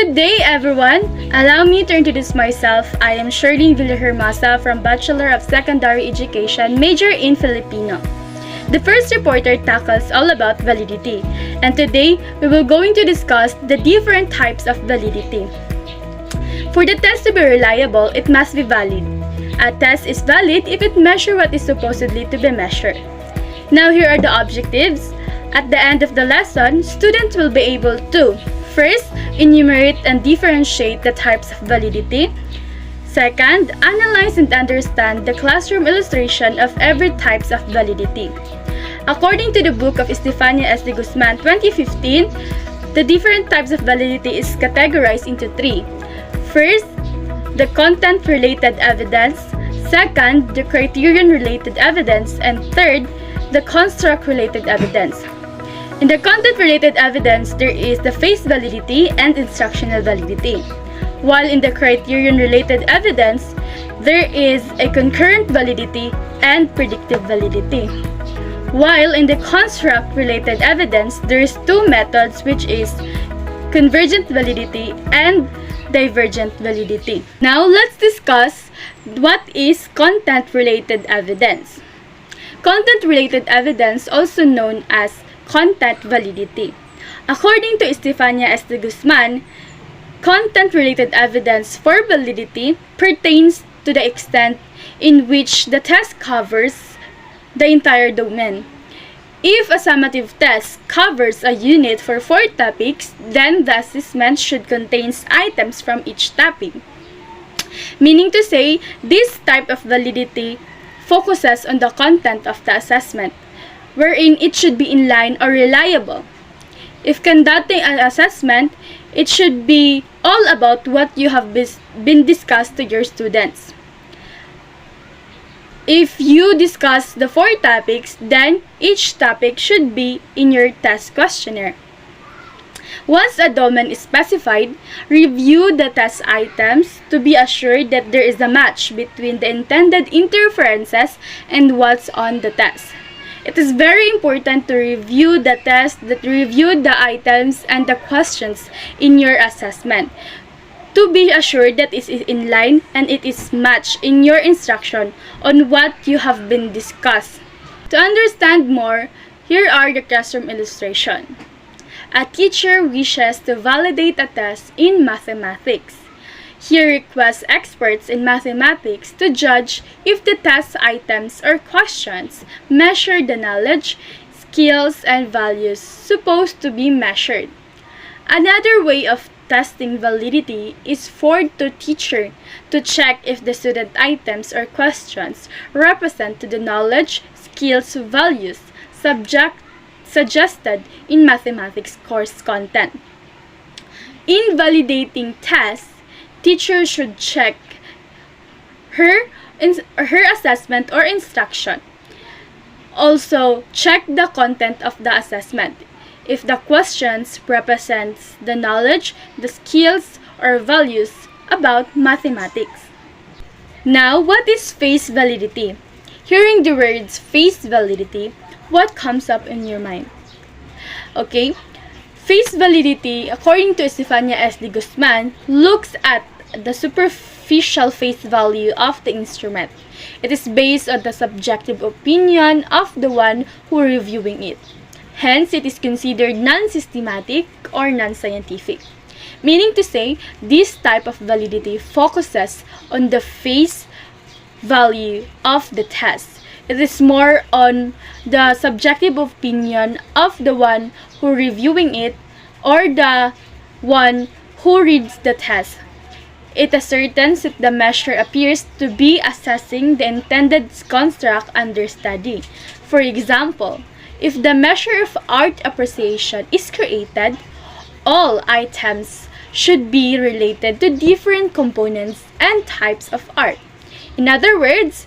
Good day, everyone! Allow me to introduce myself. I am Shirley Villahermosa from Bachelor of Secondary Education, major in Filipino. The first reporter tackles all about validity, and today we will going to discuss the different types of validity. For the test to be reliable, it must be valid. A test is valid if it measures what is supposedly to be measured. Now here are the objectives. At the end of the lesson, students will be able to first, enumerate and differentiate the types of validity. Second, analyze and understand the classroom illustration of every types of validity. According to the book of Estefania S. de Guzman 2015, the different types of validity is categorized into three. First, the content-related evidence. Second, the criterion-related evidence. And third, the construct-related evidence. In the content-related evidence, there is the face validity and instructional validity. While in the criterion-related evidence, there is a concurrent validity and predictive validity. While in the construct-related evidence, there is two methods, which is convergent validity and divergent validity. Now, let's discuss what is content-related evidence. Content-related evidence, also known as content validity. According to Estefania S. de Guzman, content-related evidence for validity pertains to the extent in which the test covers the entire domain. If a summative test covers a unit for 4 topics, then the assessment should contain items from each topic. Meaning to say, this type of validity focuses on the content of the assessment, wherein it should be in line or reliable. If conducting an assessment, it should be all about what you have been discussed to your students. If you discuss the 4 topics, then each topic should be in your test questionnaire. Once a domain is specified, review the test items to be assured that there is a match between the intended interferences and what's on the test. It is very important to review the test, review the items and the questions in your assessment to be assured that it is in line and it is matched in your instruction on what you have been discussed. To understand more, here are the classroom illustration. A teacher wishes to validate a test in mathematics. He requests experts in mathematics to judge if the test items or questions measure the knowledge, skills, and values supposed to be measured. Another way of testing validity is for the teacher to check if the student items or questions represent the knowledge, skills, values, suggested in mathematics course content. In validating tests, teacher should check her assessment or instruction. Also, check the content of the assessment. If the questions represents the knowledge, the skills, or values about mathematics. Now, what is face validity? Hearing the words face validity, what comes up in your mind? Okay. Face validity, according to Estefania S. de Guzman, looks at the superficial face value of the instrument. It is based on the subjective opinion of the one who is reviewing it. Hence, it is considered non-systematic or non-scientific. Meaning to say, this type of validity focuses on the face value of the test. It is more on the subjective opinion of the one who reviewing it or the one who reads the test. It ascertains if the measure appears to be assessing the intended construct under study. For example, if the measure of art appreciation is created, all items should be related to different components and types of art. In other words,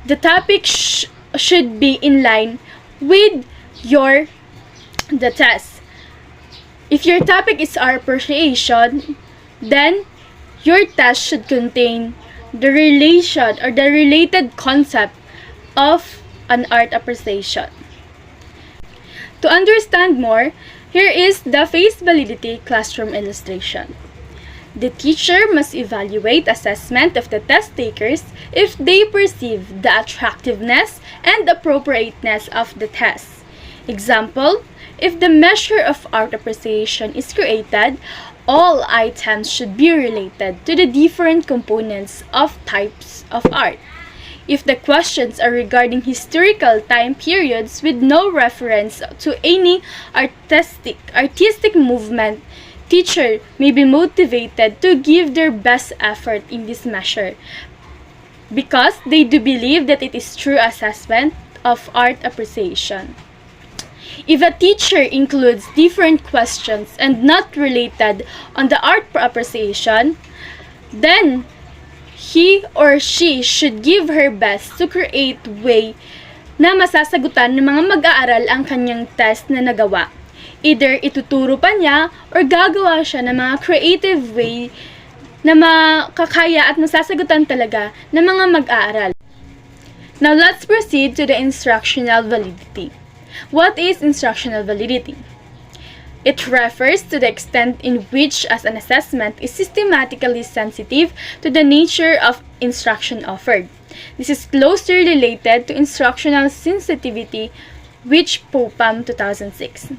the topic should be in line with the test. If your topic is art appreciation, then your test should contain the relation or the related concept of an art appreciation. To understand more, here is the face validity classroom illustration. The teacher must evaluate assessment of the test takers if they perceive the attractiveness and appropriateness of the test. Example, if the measure of art appreciation is created, all items should be related to the different components of types of art. If the questions are regarding historical time periods with no reference to any artistic movement, teacher may be motivated to give their best effort in this measure because they do believe that it is true assessment of art appreciation. If a teacher includes different questions and not related on the art appreciation, then he or she should give her best to create way na masasagutan ng mga mag-aaral ang kanyang test na nagawa. Either ituturo pa niya or gagawa siya ng mga creative way na makakaya at masasagutan talaga ng mga mag-aaral. Now let's proceed to the instructional validity. What is instructional validity? It refers to the extent in which an assessment is systematically sensitive to the nature of instruction offered. This is closely related to instructional sensitivity, which POPAM 2006.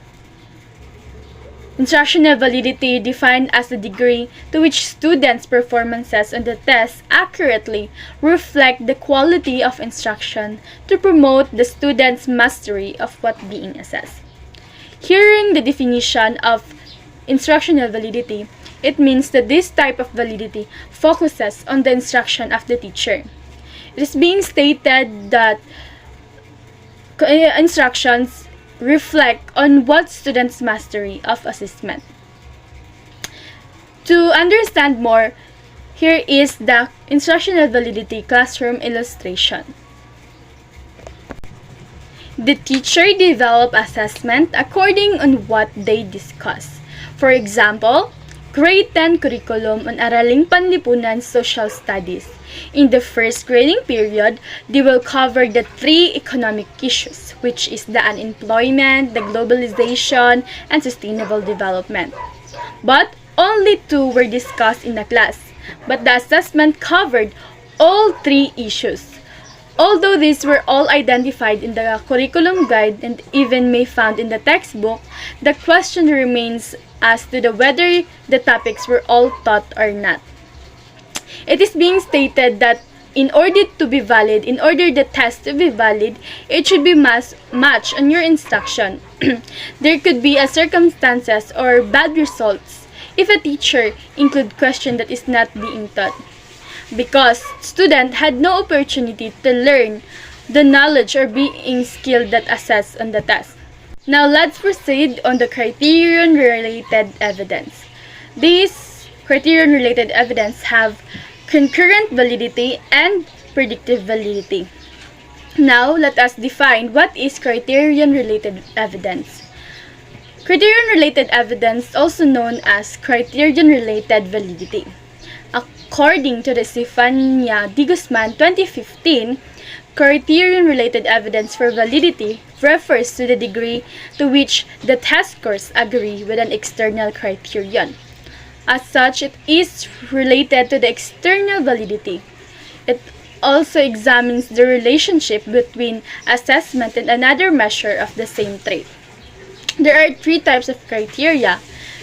Instructional validity defined as the degree to which students' performances on the test accurately reflect the quality of instruction to promote the students' mastery of what being assessed. Hearing the definition of instructional validity, it means that this type of validity focuses on the instruction of the teacher. It is being stated that instructions reflect on what students' mastery of assessment. To understand more, here is the instructional validity classroom illustration. The teacher develop assessment according on what they discuss. For example, Grade 10 curriculum on Araling Panlipunan Social Studies. In the first grading period, they will cover the 3 economic issues, which is the unemployment, the globalization, and sustainable development. But only 2 were discussed in the class, but the assessment covered all 3 issues. Although these were all identified in the curriculum guide and even may found in the textbook, the question remains as to whether the topics were all taught or not. It is being stated that in order the test to be valid, it should be matched on your instruction. There could be circumstances or bad results if a teacher include question that is not being taught, because student had no opportunity to learn the knowledge or being skilled that assessed on the test. Now let's proceed on the criterion-related evidence. These criterion-related evidence have concurrent validity and predictive validity. Now let us define what is criterion-related evidence. Criterion-related evidence, also known as criterion-related validity. According to the Stefania D. Guzman 2015, criterion-related evidence for validity refers to the degree to which the test scores agree with an external criterion. As such, it is related to the external validity. It also examines the relationship between assessment and another measure of the same trait. There are 3 types of criteria,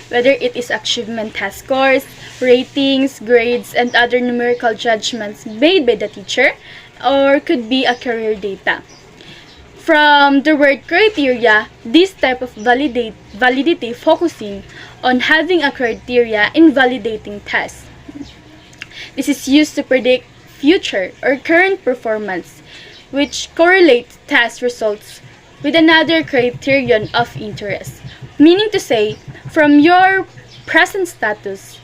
whether it is achievement test scores, ratings, grades, and other numerical judgments made by the teacher, or could be a career data. From the word criteria, this type of validity focusing on having a criteria in validating tests. This is used to predict future or current performance, which correlates test results with another criterion of interest. Meaning to say, from your present status,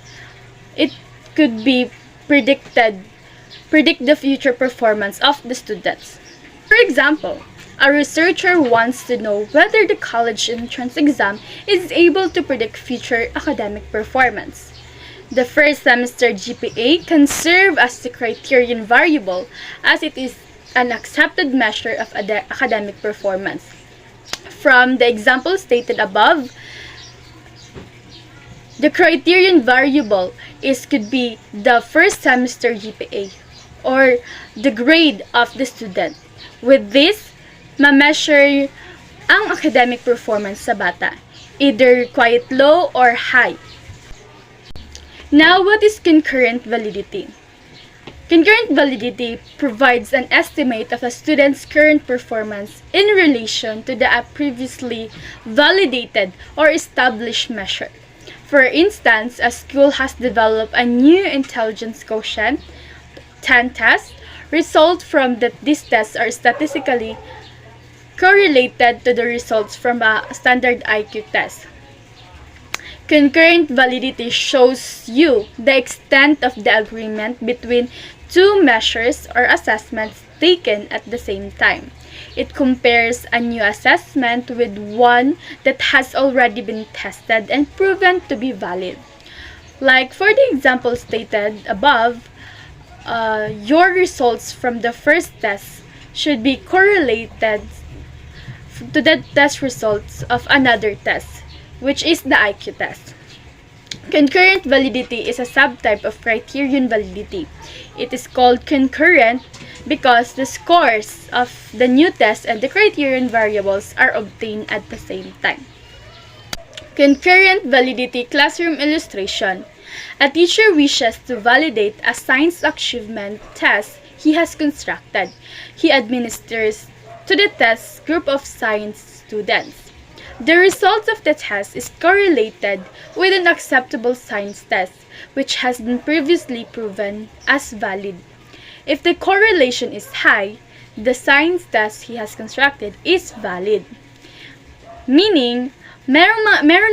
it could be predict the future performance of the students. For example, a researcher wants to know whether the college entrance exam is able to predict future academic performance. The first semester GPA can serve as the criterion variable, as it is an accepted measure of academic performance. From the example stated above, the criterion variable could be the first semester GPA or the grade of the student. With this, ma-measure ang academic performance sa bata, either quite low or high. Now, what is concurrent validity? Concurrent validity provides an estimate of a student's current performance in relation to the previously validated or established measure. For instance, a school has developed a new intelligence quotient, 10 tests. Results from these tests are statistically correlated to the results from a standard IQ test. Concurrent validity shows you the extent of the agreement between two measures or assessments taken at the same time. It compares a new assessment with one that has already been tested and proven to be valid. Like for the example stated above, your results from the first test should be correlated to the test results of another test, which is the IQ test. Concurrent validity is a subtype of criterion validity. It is called concurrent because the scores of the new test and the criterion variables are obtained at the same time. Concurrent validity classroom illustration. A teacher wishes to validate a science achievement test he has constructed. He administers to the test group of science students. The results of the test is correlated with an acceptable science test, which has been previously proven as valid. If the correlation is high, the science test he has constructed is valid. Meaning, meron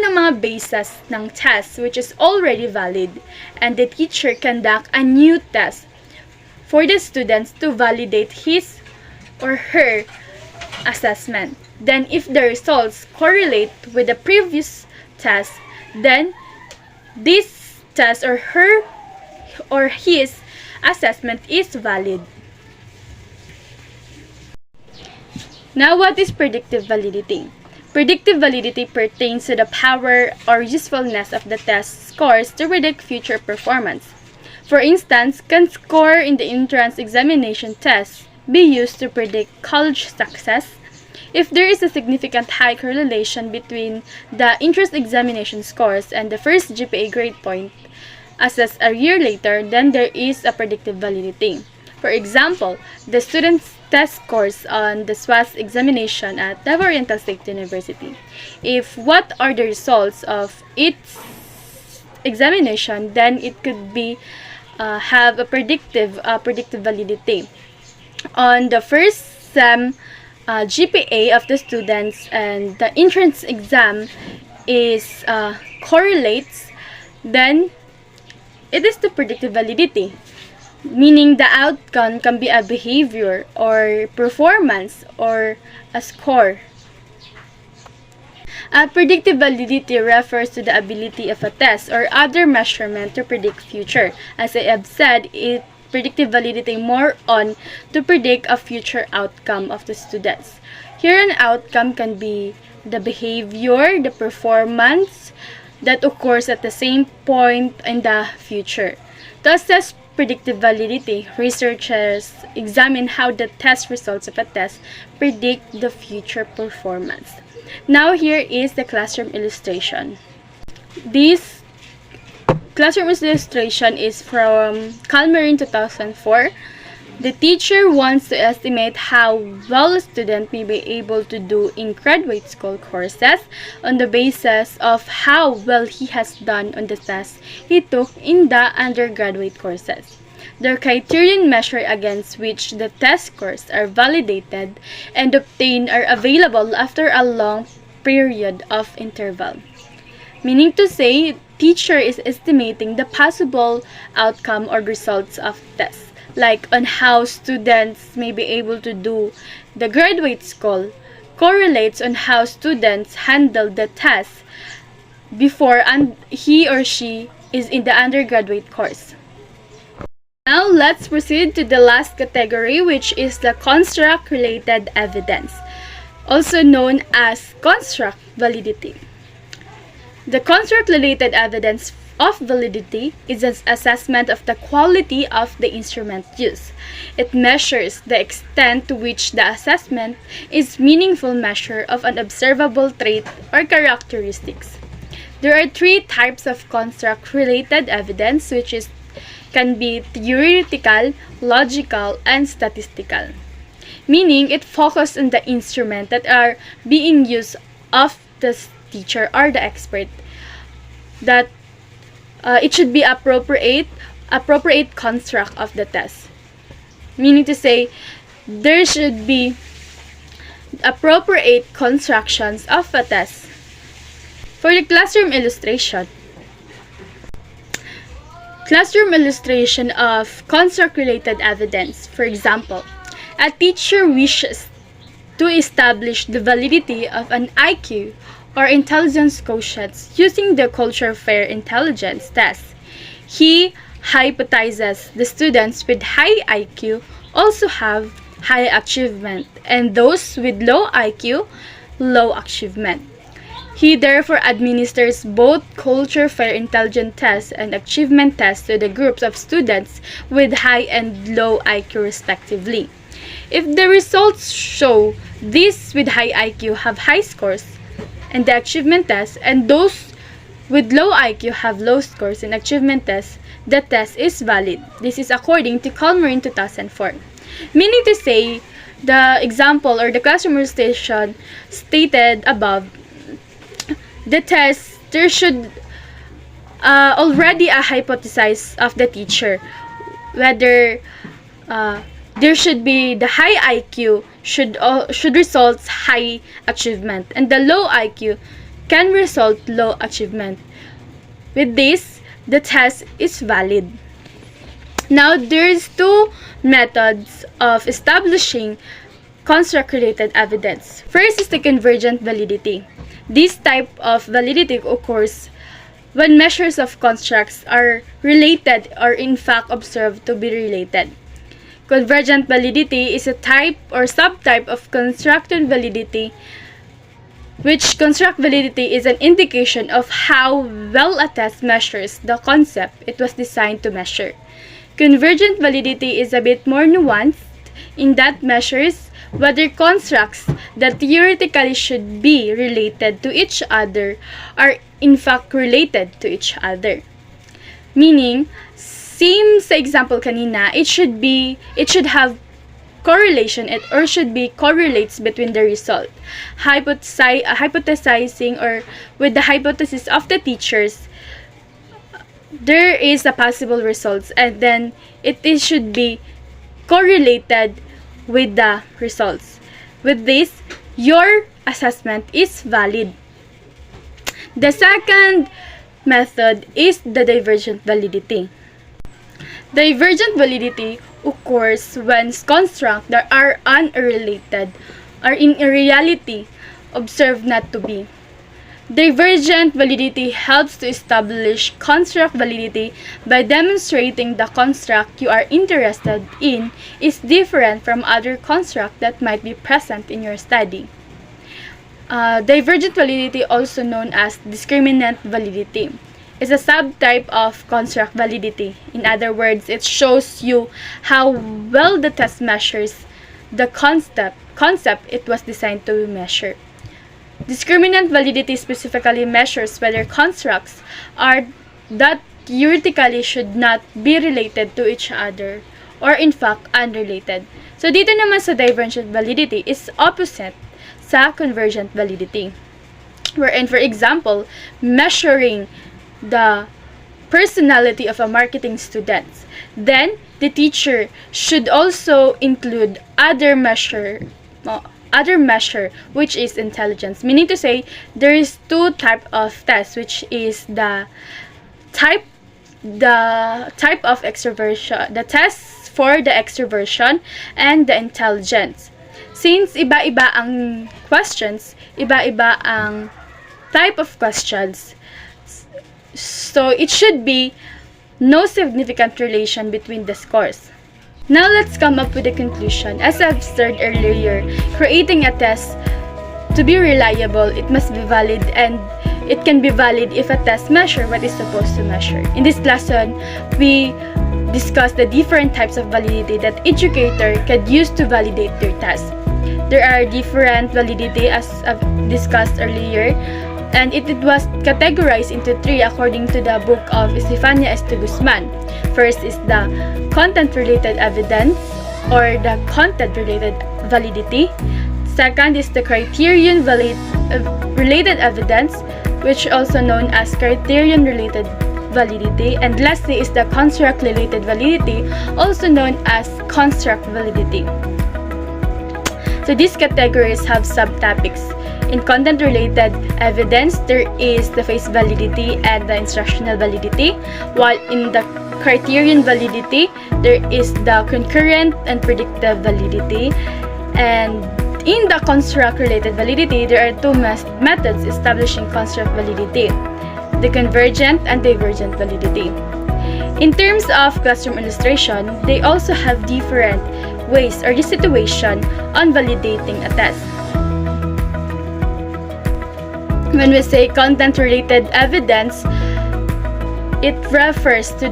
ng mga basis ng test which is already valid, and the teacher conduct a new test for the students to validate his or her assessment. Then, if the results correlate with the previous test, then this test or her or his assessment is valid. Now, what is predictive validity? Predictive validity pertains to the power or usefulness of the test scores to predict future performance. For instance, can score in the entrance examination test be used to predict college success? If there is a significant high correlation between the entrance examination scores and the first GPA grade point assessed a year later, then there is a predictive validity. For example, the student's test scores on the SWAS examination at Davao Oriental State University. If what are the results of its examination, then it could be have a predictive validity. On the first SEM GPA of the students and the entrance exam is correlates, then it is the predictive validity, meaning the outcome can be a behavior or performance or a score. Predictive validity refers to the ability of a test or other measurement to predict future. As I have said, predictive validity more on to predict a future outcome of the students. Here, an outcome can be the behavior, the performance that occurs at the same point in the future. To assess predictive validity, researchers examine how the test results of a test predict the future performance. Now, here is the classroom illustration. This classroom illustration is from Calmarine 2004. The teacher wants to estimate how well a student may be able to do in graduate school courses on the basis of how well he has done on the tests he took in the undergraduate courses. The criterion measure against which the test scores are validated and obtained are available after a long period of interval. Meaning to say, teacher is estimating the possible outcome or results of tests, like on how students may be able to do the graduate school, correlates on how students handle the test before he or she is in the undergraduate course. Now, let's proceed to the last category, which is the construct-related evidence, also known as construct validity. The construct-related evidence of validity is an assessment of the quality of the instrument used. It measures the extent to which the assessment is meaningful measure of an observable trait or characteristics. There are three types of construct-related evidence, which can be theoretical, logical, and statistical. Meaning, it focuses on the instrument that are being used of the teacher or the expert. That it should be appropriate construct of the test. Meaning to say, there should be appropriate constructions of a test. For the classroom illustration of construct-related evidence. For example, a teacher wishes to establish the validity of an IQ or intelligence quotient using the culture fair intelligence test. He hypothesizes the students with high IQ also have high achievement and those with low IQ, low achievement. He therefore administers both culture fair intelligence tests and achievement tests to the groups of students with high and low IQ respectively. If the results show these with high IQ have high scores in the achievement test and those with low IQ have low scores in achievement test, the test is valid. This is according to Calmer 2004. Meaning to say, the example or the classroom illustration stated above, the test, there should already a hypothesis of the teacher whether there should be the high IQ should result high achievement and the low IQ can result low achievement. With this, the test is valid. Now, there's two methods of establishing construct-related evidence. First is the convergent validity. This type of validity occurs when measures of constructs are related or in fact observed to be related. Convergent validity is a type or subtype of constructed validity, which construct validity is an indication of how well a test measures the concept it was designed to measure. Convergent validity is a bit more nuanced in that measures whether constructs that theoretically should be related to each other are in fact related to each other. Meaning, same sa example kanina, it should have correlation or should be correlates between the result. Hypothesizing or with the hypothesis of the teachers, there is a possible results and then it should be correlated with the results. With this, your assessment is valid. The second method is the divergent validity. Divergent validity occurs when constructs that are unrelated are in reality observed not to be. Divergent validity helps to establish construct validity by demonstrating the construct you are interested in is different from other constructs that might be present in your study. Divergent validity, also known as discriminant validity, is a subtype of construct validity. In other words, it shows you how well the test measures the concept it was designed to measure. Discriminant validity specifically measures whether constructs are that theoretically should not be related to each other or in fact unrelated. So dito naman sa divergent validity is opposite sa convergent validity. Wherein, for example, measuring the personality of a marketing student, then the teacher should also include other measure which is intelligence. Meaning to say, there is two type of tests, which is the type of extroversion, the tests for the extroversion and the intelligence. Since iba-iba ang questions, iba-iba ang type of questions, so it should be no significant relation between the scores. Now let's come up with a conclusion. As I've said earlier, creating a test to be reliable, it must be valid and It can be valid if a test measures what it's supposed to measure. In this lesson, we discuss the different types of validity that educator can use to validate their test. There are different validity as I've discussed earlier, and it was categorized into 3 according to the book of Estefania Este Guzman. First is the content-related evidence or the content-related validity. Second is the criterion-related evidence, which also known as criterion-related validity. And lastly is the construct-related validity, also known as construct validity. So these categories have subtopics. In content-related evidence, there is the face validity and the instructional validity, while in the criterion validity, there is the concurrent and predictive validity. And in the construct-related validity, there are 2 methods establishing construct validity: the convergent and divergent validity. In terms of classroom illustration, they also have different ways or the situation on validating a test. When we say content-related evidence, it refers to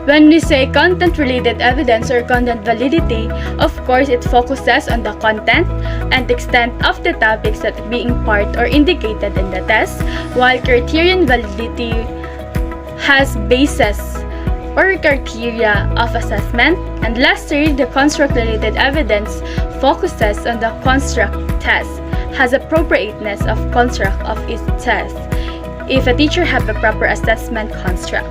when we say content-related evidence or content validity, of course, it focuses on the content and extent of the topics that are being part or indicated in the test, while criterion validity has basis or criteria of assessment. And lastly, the construct-related evidence focuses on the construct test, has appropriateness of construct of its test, if a teacher have a proper assessment construct.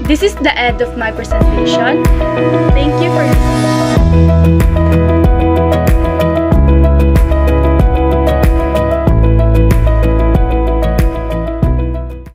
This is the end of my presentation. Thank you for listening.